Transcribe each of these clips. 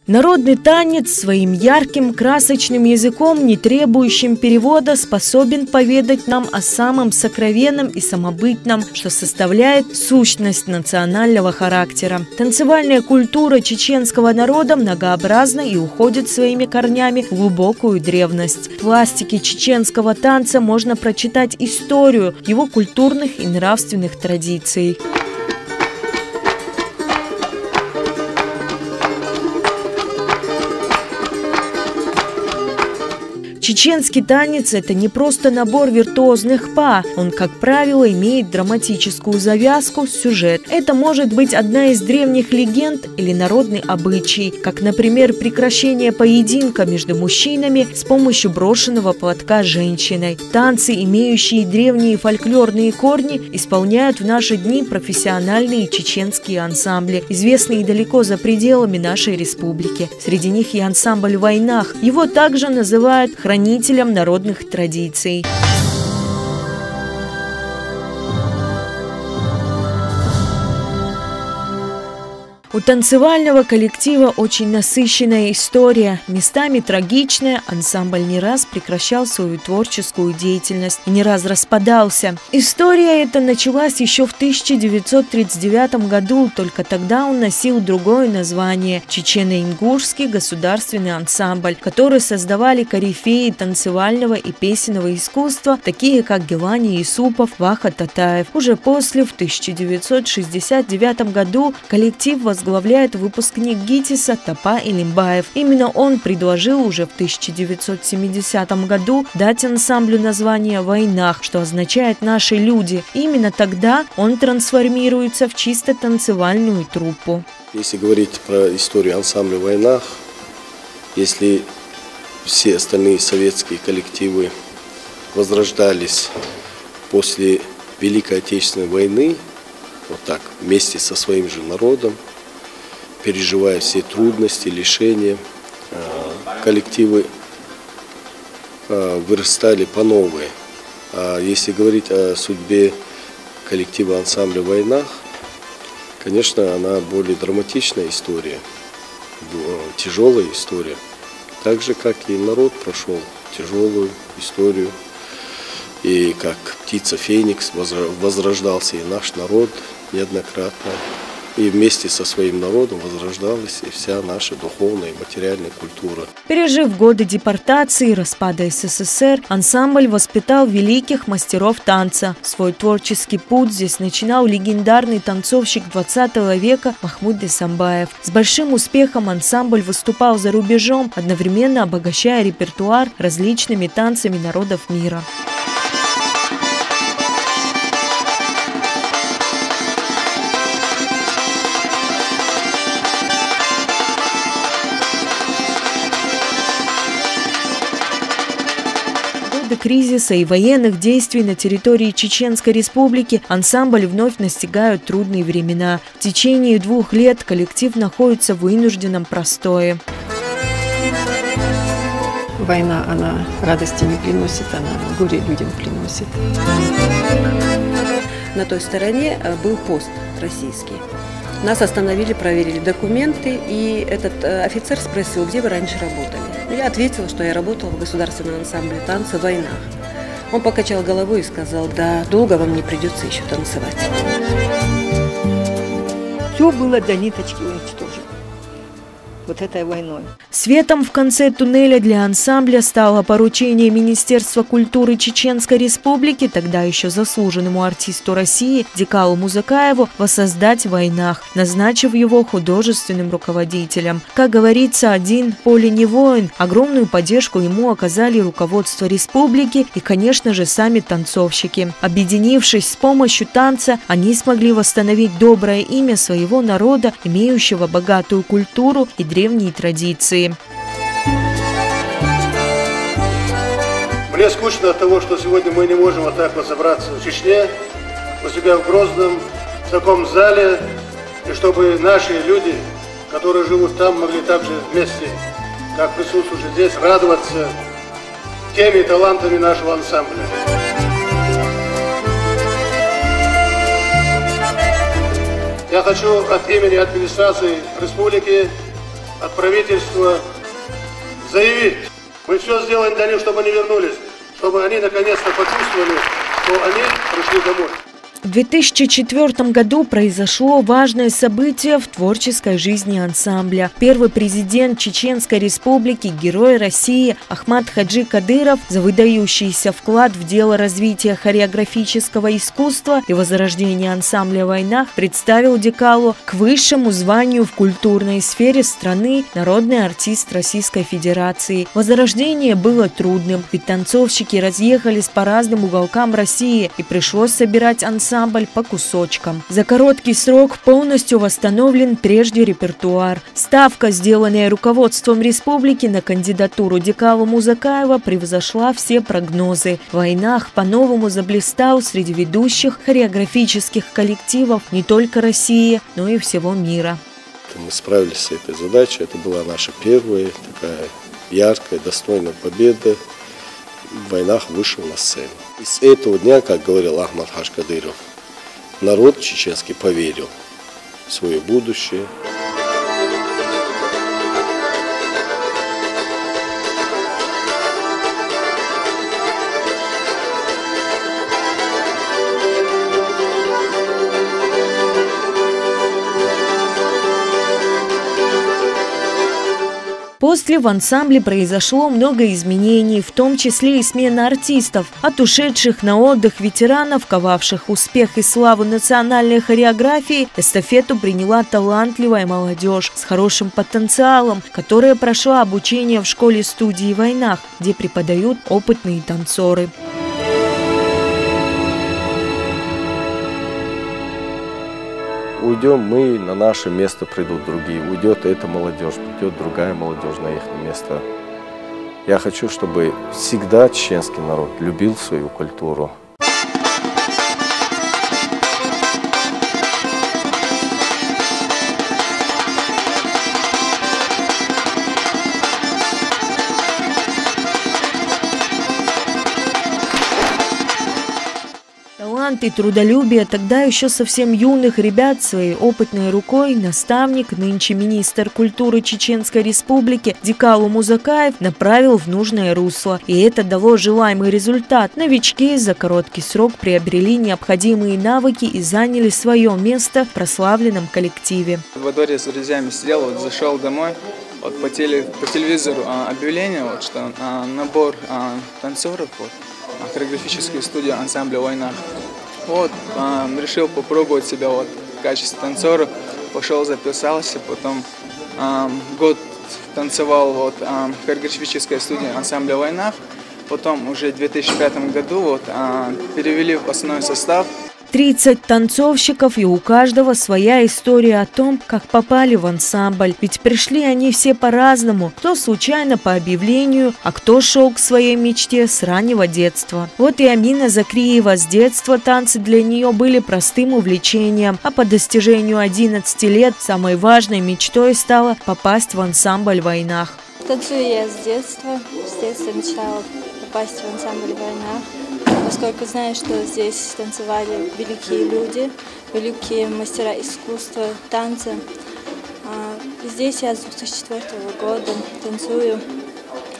Народный танец своим ярким, красочным языком, не требующим перевода, способен поведать нам о самом сокровенном и самобытном, что составляет сущность национального характера. Танцевальная культура чеченского народа многообразна и уходит своими корнями в глубокую древность. В пластике чеченского танца можно прочитать историю его культурных и нравственных традиций. Чеченский танец – это не просто набор виртуозных па. Он, как правило, имеет драматическую завязку, сюжет. Это может быть одна из древних легенд или народный обычай, как, например, прекращение поединка между мужчинами с помощью брошенного платка женщиной. Танцы, имеющие древние фольклорные корни, исполняют в наши дни профессиональные чеченские ансамбли, известные далеко за пределами нашей республики. Среди них и ансамбль «Вайнах». Его также называют хранителем народных традиций. У танцевального коллектива очень насыщенная история, местами трагичная. Ансамбль не раз прекращал свою творческую деятельность и не раз распадался. История эта началась еще в 1939 году, только тогда он носил другое название – Чечено-Ингушский государственный ансамбль, который создавали корифеи танцевального и песенного искусства, такие как Гелани Юсупов, Ваха Татаев. Уже после, в 1969 году, коллектив возглавляет выпускник ГИТИСа Тапа Илимбаев. Именно он предложил уже в 1970 году дать ансамблю название «Вайнах», что означает «наши люди». Именно тогда он трансформируется в чисто танцевальную труппу. Если говорить про историю ансамбля «Вайнах», если все остальные советские коллективы возрождались после Великой Отечественной войны, вот так, вместе со своим же народом, переживая все трудности, лишения, коллективы вырастали по новой. А если говорить о судьбе коллектива ансамбля «Вайнах», конечно, она более драматичная история, тяжелая история. Так же, как и народ прошел тяжелую историю, и как птица Феникс возрождался и наш народ неоднократно. И вместе со своим народом возрождалась и вся наша духовная и материальная культура. Пережив годы депортации и распада СССР, ансамбль воспитал великих мастеров танца. Свой творческий путь здесь начинал легендарный танцовщик 20 века Махмуд Эсамбаев. С большим успехом ансамбль выступал за рубежом, одновременно обогащая репертуар различными танцами народов мира. Кризиса и военных действий на территории Чеченской Республики ансамбль вновь настигают трудные времена. В течение 2 лет коллектив находится в вынужденном простое. Война, она радости не приносит, она горе людям приносит. На той стороне был пост российский. Нас остановили, проверили документы, и этот офицер спросил, где вы раньше работали. Я ответила, что я работала в государственном ансамбле танца «Вайнах». Он покачал головой и сказал: да, долго вам не придется еще танцевать. Все было до ниточки уничтожено вот этой войной. Светом в конце туннеля для ансамбля стало поручение Министерства культуры Чеченской Республики, тогда еще заслуженному артисту России Дикалу Музыкаеву, воссоздать «Вайнах», назначив его художественным руководителем. Как говорится, один поле не воин. Огромную поддержку ему оказали руководство республики и, конечно же, сами танцовщики. Объединившись с помощью танца, они смогли восстановить доброе имя своего народа, имеющего богатую культуру и древние традиции. Мне скучно от того, что сегодня мы не можем вот так вот собраться в Чечне, у себя в Грозном, в таком зале, и чтобы наши люди, которые живут там, могли также вместе, как присутствуют здесь, радоваться теми талантами нашего ансамбля. Я хочу от имени администрации республики, от правительства заявить, мы все сделаем для них, чтобы они вернулись, чтобы они наконец-то почувствовали, что они пришли домой. В 2004 году произошло важное событие в творческой жизни ансамбля. Первый президент Чеченской Республики, герой России Ахмад Хаджи Кадыров за выдающийся вклад в дело развития хореографического искусства и возрождения ансамбля в войнах представил Дикало к высшему званию в культурной сфере страны народный артист Российской Федерации. Возрождение было трудным, ведь танцовщики разъехались по разным уголкам России и пришлось собирать ансамбль по кусочкам. За короткий срок полностью восстановлен прежний репертуар. Ставка, сделанная руководством республики на кандидатуру Дикало Музакаева, превзошла все прогнозы. В войнах по-новому заблистал среди ведущих хореографических коллективов не только России, но и всего мира. Мы справились с этой задачей. Это была наша первая такая яркая, достойная победа. В войнах вышел на сцену. И с этого дня, как говорил Ахмад Хадж Кадыров, народ чеченский поверил в свое будущее. После в ансамбле произошло много изменений, в том числе и смена артистов. От ушедших на отдых ветеранов, ковавших успех и славу национальной хореографии, эстафету приняла талантливая молодежь с хорошим потенциалом, которая прошла обучение в школе-студии в войнах, где преподают опытные танцоры. Уйдем мы, на наше место придут другие. Уйдет эта молодежь, придет другая молодежь на их место. Я хочу, чтобы всегда чеченский народ любил свою культуру. Талант и трудолюбие тогда еще совсем юных ребят своей опытной рукой наставник, нынче министр культуры Чеченской Республики Дикало Музакаев направил в нужное русло. И это дало желаемый результат. Новички за короткий срок приобрели необходимые навыки и заняли свое место в прославленном коллективе. Во дворе с друзьями сидел, вот зашел домой, вот по телевизору объявление, вот, что набор танцоров, вот, хореографическую студию ансамбля в войнах. Вот, решил попробовать себя вот, в качестве танцора. Пошел, записался, потом год танцевал вот, в хореографической студии ансамбля в войнах. Потом уже в 2005 году вот, перевели в основной состав. 30 танцовщиков, и у каждого своя история о том, как попали в ансамбль. Ведь пришли они все по-разному. Кто случайно по объявлению, а кто шел к своей мечте с раннего детства. Вот и Амина Закриева. С детства танцы для нее были простым увлечением, а по достижению 11 лет самой важной мечтой стало попасть в ансамбль в войнах. Танцую я с детства. С детства мечтала попасть в ансамбль в войнах, поскольку знаю, что здесь танцевали великие люди, великие мастера искусства, танца. Здесь я с 2004 года танцую,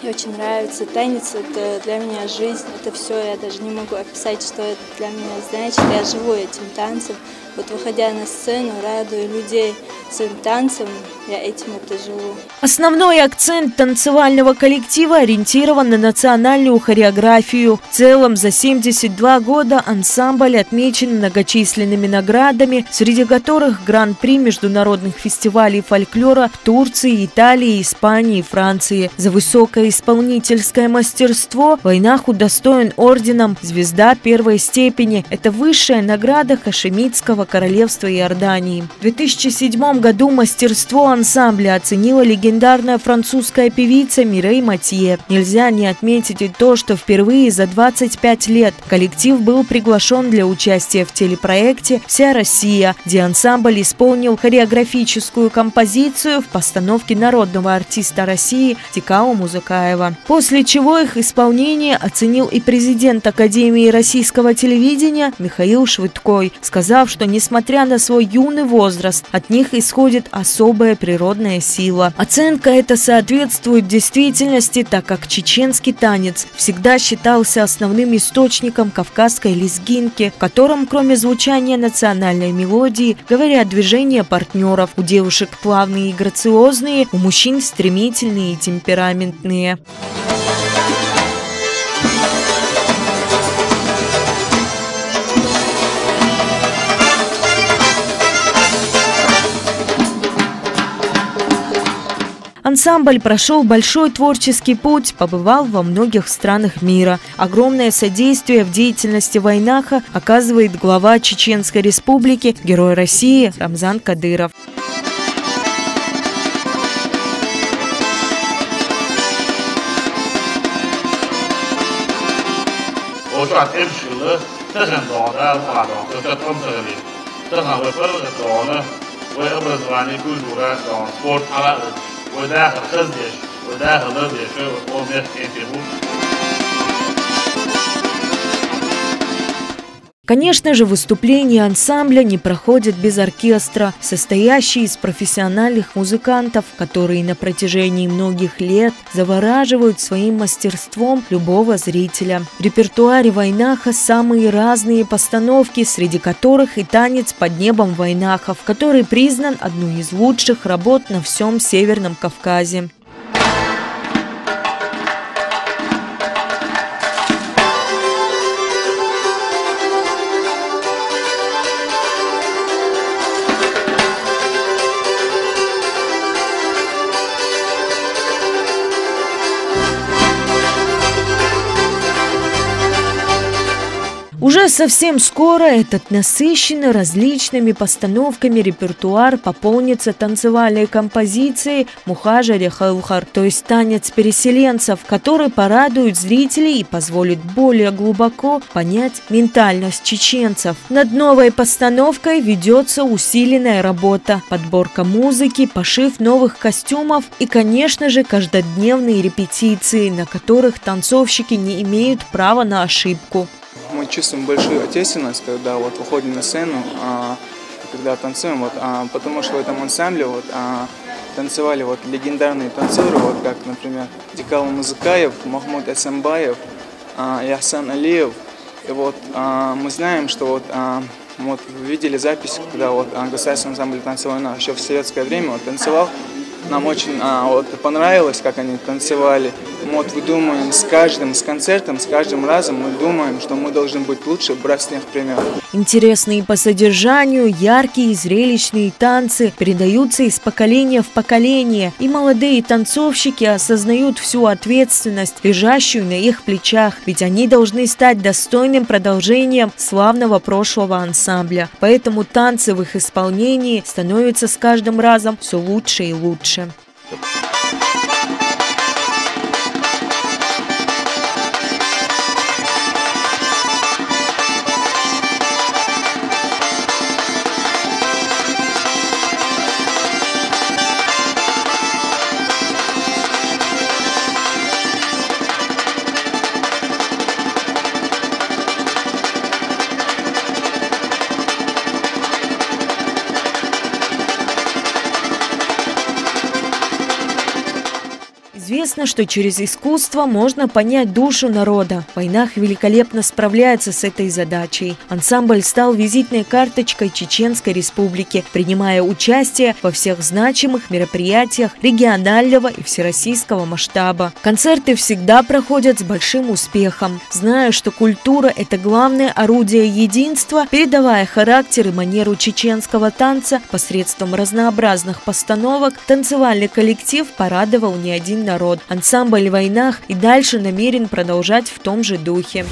и очень нравится. Танец – это для меня жизнь, это все, я даже не могу описать, что это для меня значит. Я живу этим танцем. Вот выходя на сцену, радую людей своим танцем, я этим это живу. Основной акцент танцевального коллектива ориентирован на национальную хореографию. В целом за 72 года ансамбль отмечен многочисленными наградами, среди которых гран-при международных фестивалей фольклора в Турции, Италии, Испании и Франции. За высокое исполнительское мастерство в войнах удостоен орденом «Звезда первой степени». Это высшая награда Хашемитского королевства Иордании. В 2007 году мастерство ансамбля оценила легендарная французская певица Мирей Матье. Нельзя не отметить и то, что впервые за 25 лет коллектив был приглашен для участия в телепроекте «Вся Россия», где ансамбль исполнил хореографическую композицию в постановке народного артиста России Дикало Музакаева. Тахаева. После чего их исполнение оценил и президент Академии российского телевидения Михаил Швыдкой, сказав, что несмотря на свой юный возраст, от них исходит особая природная сила. Оценка эта соответствует действительности, так как чеченский танец всегда считался основным источником кавказской лезгинки, в котором, кроме звучания национальной мелодии, говорят движения партнеров, у девушек плавные и грациозные, у мужчин стремительные и темпераментные. Ансамбль прошел большой творческий путь, побывал во многих странах мира. Огромное содействие в деятельности Вайнаха оказывает глава Чеченской Республики, герой России Рамзан Кадыров. Конечно же, выступления ансамбля не проходят без оркестра, состоящий из профессиональных музыкантов, которые на протяжении многих лет завораживают своим мастерством любого зрителя. В репертуаре Вайнаха самые разные постановки, среди которых и танец под небом Вайнахов, который признан одной из лучших работ на всем Северном Кавказе. Уже совсем скоро этот насыщенный различными постановками репертуар пополнится танцевальной композицией «Мухажари Халхар», то есть танец переселенцев, который порадует зрителей и позволит более глубоко понять ментальность чеченцев. Над новой постановкой ведется усиленная работа, подборка музыки, пошив новых костюмов и, конечно же, каждодневные репетиции, на которых танцовщики не имеют права на ошибку. Мы чувствуем большую ответственность, когда вот выходим на сцену, когда танцуем, потому что в этом ансамбле танцевали легендарные танцоры, как, например, Дикал Музыкаев, Махмуд Асамбаев, Яхсан Алиев. И мы знаем, что вы видели запись, когда государственный ансамбль танцевал еще в советское время, танцевал. Нам очень понравилось, как они танцевали. Мы думаем, с каждым концертом, с каждым разом мы думаем, что мы должны быть лучше, брать с них пример. Интересные по содержанию, яркие и зрелищные танцы передаются из поколения в поколение, и молодые танцовщики осознают всю ответственность, лежащую на их плечах, ведь они должны стать достойным продолжением славного прошлого ансамбля. Поэтому танцы в их исполнении становятся с каждым разом все лучше и лучше. Известно, что через искусство можно понять душу народа. Вайнах великолепно справляется с этой задачей. Ансамбль стал визитной карточкой Чеченской Республики, принимая участие во всех значимых мероприятиях регионального и всероссийского масштаба. Концерты всегда проходят с большим успехом. Зная, что культура – это главное орудие единства, передавая характер и манеру чеченского танца посредством разнообразных постановок, танцевальный коллектив порадовал не один народ. Ансамбль Вайнах и дальше намерен продолжать в том же духе.